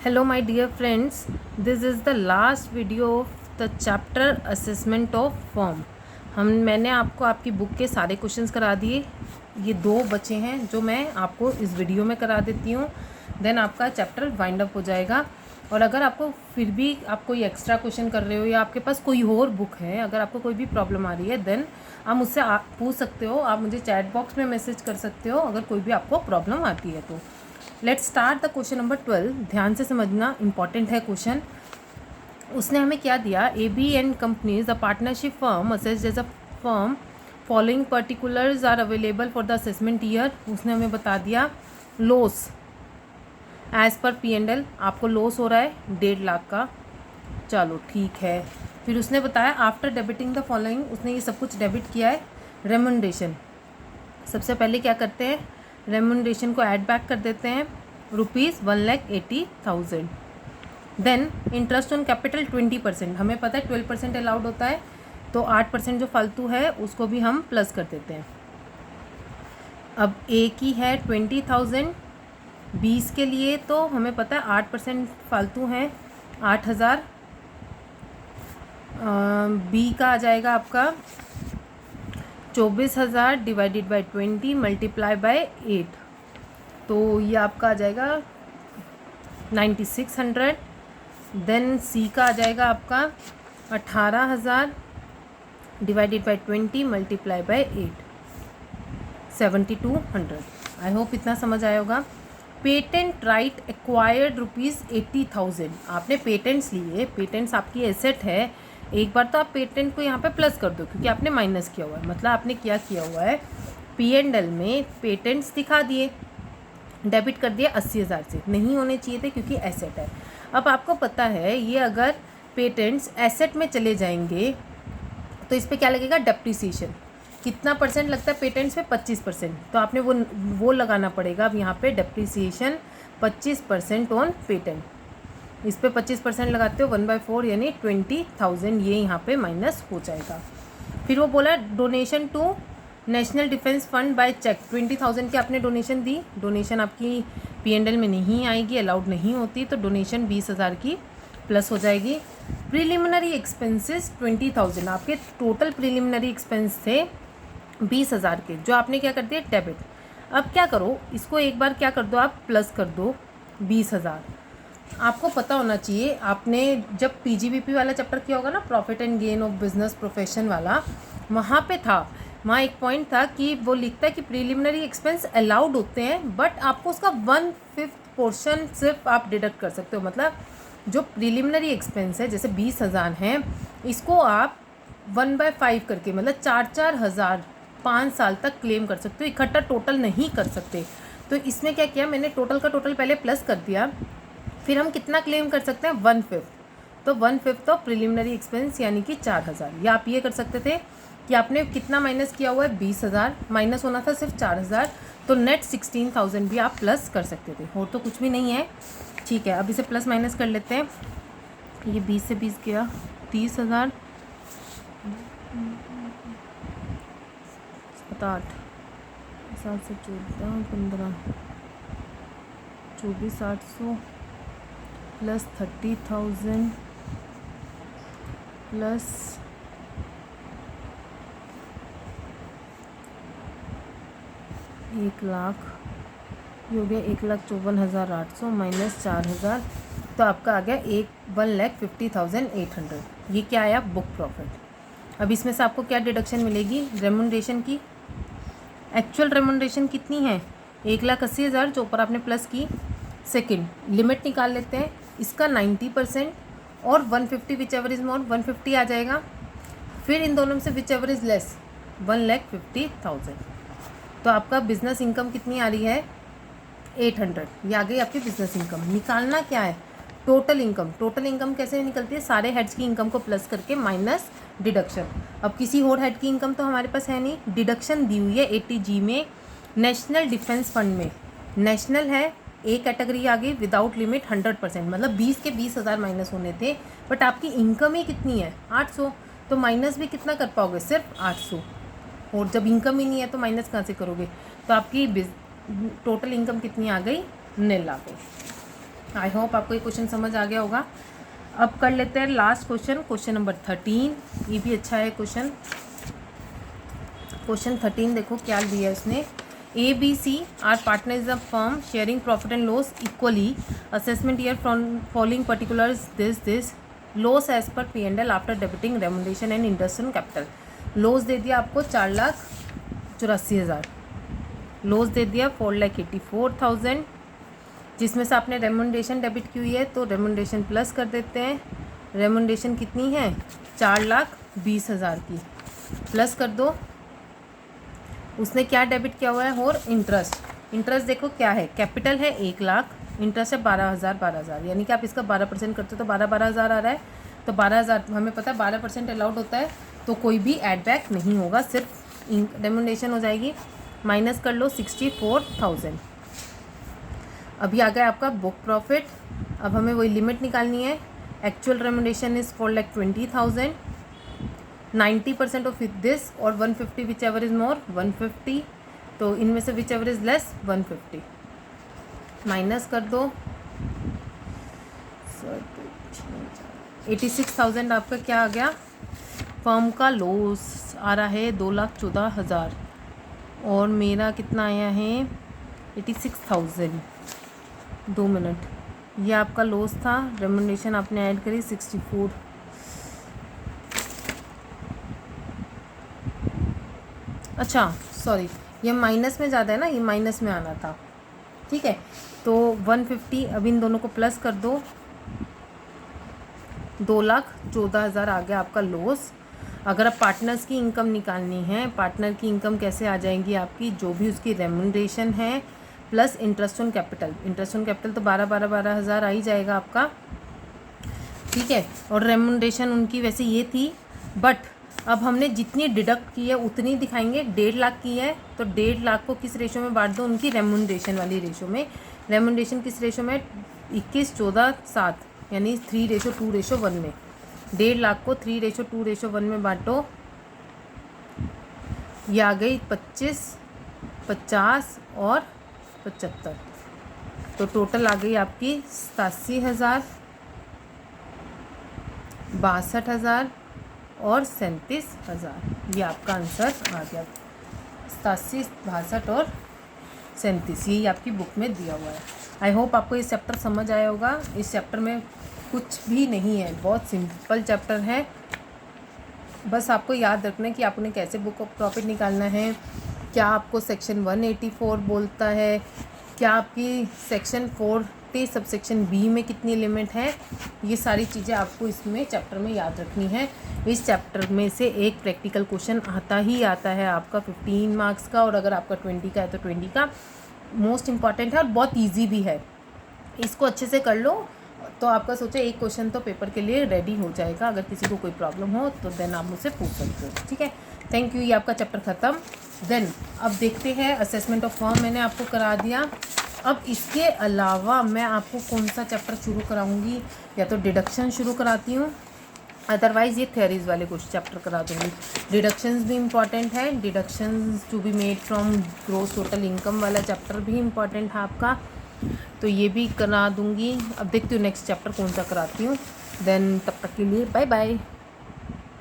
Hello my dear friends, this is the last video of the chapter assessment of firm। मैंने आपको आपकी book के सारे questions करा दिए। ये 2 बचे हैं जो मैं आपको इस वीडियो में करा देती हूँ, देन आपका चैप्टर वाइंड अप हो जाएगा। और अगर आपको फिर भी आप कोई एक्स्ट्रा क्वेश्चन कर रहे हो या आपके पास कोई और बुक है, अगर आपको कोई भी प्रॉब्लम आ रही है देन आप मुझसे पूछ सकते हो। आप मुझे चैट बॉक्स में मैसेज कर सकते हो अगर कोई भी आपको प्रॉब्लम आती है तो। Let's start the question number 12। ध्यान से समझना, इंपॉर्टेंट है क्वेश्चन। उसने हमें क्या दिया, AB and companies the partnership firm assessed as a firm following particulars are available for the assessment year. उसने हमें बता दिया लॉस एज पर P&L, आपको लॉस हो रहा है 1.5 लाख का। चलो ठीक है। फिर उसने बताया आफ्टर डेबिटिंग द फॉलोइंग, उसने ये सब कुछ डेबिट किया है। रेमुनरेशन, सबसे पहले क्या करते हैं, रेमुनरेशन को ऐड बैक कर देते हैं, ₹1,80,000। देन इंटरेस्ट ऑन कैपिटल 20%, हमें पता है 12% अलाउड होता है, तो 8% जो फालतू है उसको भी हम प्लस कर देते हैं। अब ए की है 20,000, 20 के लिए तो हमें पता है 8% फालतू हैं 8,000। बी का आ जाएगा आपका 24,000 डिवाइडेड बाई 20 मल्टीप्लाई बाय 8, तो ये आपका आ जाएगा 9600। देन सी का आ जाएगा आपका 18,000 divided by 20 multiply by 8, 7200। I hope इतना समझ आया होगा। पेटेंट राइट एक्वायर्ड ₹80,000, आपने पेटेंट्स लिए, पेटेंट्स आपकी एसेट है। एक बार तो आप पेटेंट को यहाँ पे प्लस कर दो क्योंकि आपने माइनस किया हुआ है, मतलब आपने क्या किया हुआ है, P&L में पेटेंट्स दिखा दिए, डेबिट कर दिया 80,000 से, नहीं होने चाहिए थे क्योंकि एसेट है। अब आपको पता है ये अगर पेटेंट्स एसेट में चले जाएंगे तो इस पर क्या लगेगा, डेप्रिसिएशन। कितना परसेंट लगता है पेटेंट्स पे, 25%, तो आपने वो लगाना पड़ेगा। अब यहाँ पे डेप्रिसिएशन 25% ऑन पेटेंट, इस पे 25% लगाते हो 1/4 यानी 20,000, ये यहाँ पे माइनस हो जाएगा। फिर वो बोला donation to national defence fund by cheque, 20,000 की आपने डोनेशन दी, डोनेशन आपकी P&L में नहीं आएगी, अलाउड नहीं होती, तो डोनेशन 20,000 की प्लस हो जाएगी। प्रिलिमिनरी एक्सपेंसेस 20,000, आपके टोटल प्रिलिमिनरी एक्सपेंस थे 20,000 के, जो आपने क्या कर दिया, डेबिट। अब क्या करो, इसको एक बार क्या कर दो, आप प्लस कर दो 20,000। आपको पता होना चाहिए, आपने जब PGBP वाला चैप्टर किया होगा ना, profit and gain of business profession वाला, वहाँ पे था, वहाँ एक पॉइंट था कि वो लिखता है कि प्रीलिमिनरी एक्सपेंस अलाउड होते हैं बट आपको उसका 1/5 पोर्शन सिर्फ आप डिडक्ट कर सकते हो। मतलब जो प्रीलिमिनरी एक्सपेंस है, जैसे 20,000 हैं, इसको आप 1/5 करके, मतलब 4-4 हज़ार 5 साल तक क्लेम कर सकते हो, इकट्ठा टोटल नहीं कर सकते। तो इसमें क्या किया मैंने, टोटल का टोटल पहले प्लस कर दिया, फिर हम कितना क्लेम कर सकते हैं, 1/5, तो 1/5 तो प्रिलिमिनरी एक्सपेंस यानी कि 4,000। या आप ये कर सकते थे कि आपने कितना माइनस किया हुआ है, 20,000, माइनस होना था सिर्फ 4,000, तो नेट 16,000 भी आप प्लस कर सकते थे, और तो कुछ भी नहीं है। ठीक है, अब इसे प्लस माइनस कर लेते हैं। ये 20 से 20 गया 30,000, 7 7 से 14 15 24,800 प्लस 30,000 प्लस 1 लाख, ये हो गया 1,54,800 माइनस 4,000, तो आपका आ गया 1,50,800। ये क्या आया, बुक प्रॉफिट। अब इसमें से आपको क्या डिडक्शन मिलेगी, रेमुनरेशन की। एक्चुअल रेमुनरेशन कितनी है, 1,80,000, जो ऊपर आपने प्लस की। सेकंड लिमिट निकाल लेते हैं, इसका 90% और 150 विच एवर इज मोर, 150 आ जाएगा। फिर इन दोनों में से विच एवर इज लेस, 1,50,000, तो आपका बिजनेस इनकम कितनी आ रही है, 800। ये आ गई आपकी बिजनेस इनकम। निकालना क्या है, टोटल इनकम। टोटल इनकम कैसे निकलती है, सारे हेड्स की इनकम को प्लस करके माइनस डिडक्शन। अब किसी और हेड की इनकम तो हमारे पास है नहीं, डिडक्शन दी हुई है 80G में, नेशनल डिफेंस फंड में। नेशनल है, ए कैटेगरी आ गई, विदाउट लिमिट 100%, मतलब 20 के 20,000 माइनस होने थे, बट आपकी इनकम ही कितनी है, 800, तो माइनस भी कितना कर पाओगे, सिर्फ 800। और जब इनकम ही नहीं है तो माइनस कहाँ से करोगे, तो आपकी टोटल इनकम कितनी आ गई, 9 आ गई। आई होप आपको ये क्वेश्चन समझ आ गया होगा। अब कर लेते हैं लास्ट क्वेश्चन, क्वेश्चन नंबर 13। ये भी अच्छा है क्वेश्चन। क्वेश्चन 13 देखो क्या दिया है उसने। ABC are partners of firm sharing profit and loss equally. Assessment year from following particulars this loss as per P&L after debiting remuneration and interest on capital. loss दे दिया आपको 4,84,000। loss दे दिया 4,84,000, जिसमें से आपने रेमुनरेशन डेबिट की हुई है तो रेमुनरेशन प्लस कर देते हैं। रेमुनरेशन कितनी है 4,20,000 की, प्लस कर दो। उसने क्या डेबिट किया हुआ है और इंटरेस्ट देखो क्या है, कैपिटल है 1,00,000, इंटरेस्ट है 12,000, यानी कि आप इसका 12% करते हो तो 12,000 आ रहा है। तो 12,000 हमें पता है 12% अलाउड होता है, तो कोई भी ऐड बैक नहीं होगा, सिर्फ रेमुनरेशन हो जाएगी। माइनस कर लो 64,000। अभी आ गया आपका बुक प्रॉफिट। अब हमें वही लिमिट निकालनी है। Actual remuneration is 4,20,000, 90% of this और 150 विच एवर इज़ मोर 150, तो इनमें से which ever is less 150। Minus कर दो 86,000 आपका क्या आ गया, फर्म का लॉस आ रहा है 2,14,000 और मेरा कितना आया है 86,000। 2 मिनट, ये आपका लॉस था, रेमुनरेशन आपने ऐड करी 64। अच्छा सॉरी, ये माइनस में ज़्यादा है ना, ये माइनस में आना था, ठीक है। तो 150, अब इन दोनों को प्लस कर दो, 2,14,000 आ गया आपका लॉस। अगर आप पार्टनर्स की इनकम निकालनी है, पार्टनर की इनकम कैसे आ जाएंगी आपकी, जो भी उसकी रेमुनरेशन है plus interest on capital. Interest on capital तो 12,000 आ ही जाएगा आपका, ठीक है। और रेमुनरेशन उनकी वैसे ये थी, बट अब हमने जितनी डिडक्ट की है उतनी दिखाएंगे। 1.5 लाख की है तो 1.5 लाख को किस रेशो में बांट दो, उनकी रेमुनरेशन वाली रेशो में। रेमुनरेशन किस रेशो में, 21-14-7, यानी 3:2:1 में। 1.5 लाख को 3:2:1 में बांटो, ये आ गई 25, 50 और 75, तो टोटल आ गई आपकी 87,000, 62,000 और 37,000। ये आपका आंसर आ गया, 87, 62 और 37, यही आपकी बुक में दिया हुआ है। आई होप आपको ये चैप्टर समझ आया होगा। इस चैप्टर में कुछ भी नहीं है, बहुत सिंपल चैप्टर है। बस आपको याद रखना है कि आपने कैसे बुक ऑफ प्रॉफिट निकालना है, क्या आपको सेक्शन 184 बोलता है, क्या आपकी सेक्शन 40 सबसेक्शन बी में कितनी लिमिट है, ये सारी चीज़ें आपको इसमें चैप्टर में याद रखनी है। इस चैप्टर में से एक प्रैक्टिकल क्वेश्चन आता ही आता है आपका 15 मार्क्स का, और अगर आपका 20 का है तो 20 का। मोस्ट इम्पॉर्टेंट है और बहुत ईजी भी है। इसको अच्छे से कर लो तो आपका सोचो एक क्वेश्चन तो पेपर के लिए रेडी हो जाएगा। अगर किसी को कोई प्रॉब्लम हो तो देन आप मुझसे पूछ सकते हो, ठीक है। थैंक यू, ये आपका चैप्टर ख़त्म। देन अब देखते हैं असेसमेंट ऑफ फॉर्म, मैंने आपको करा दिया। अब इसके अलावा मैं आपको कौन सा चैप्टर शुरू कराऊंगी, या तो डिडक्शन शुरू कराती हूँ, अदरवाइज़ ये थ्योरीज वाले कुछ चैप्टर करा दूँगी। डिडक्शंस भी इम्पॉर्टेंट है, deductions to be made from gross total income वाला चैप्टर भी इम्पॉर्टेंट है आपका, तो ये भी करा दूँगी। अब देखती हूँ नेक्स्ट चैप्टर कौन सा कराती हूँ। देन तब तक के लिए बाय बाय।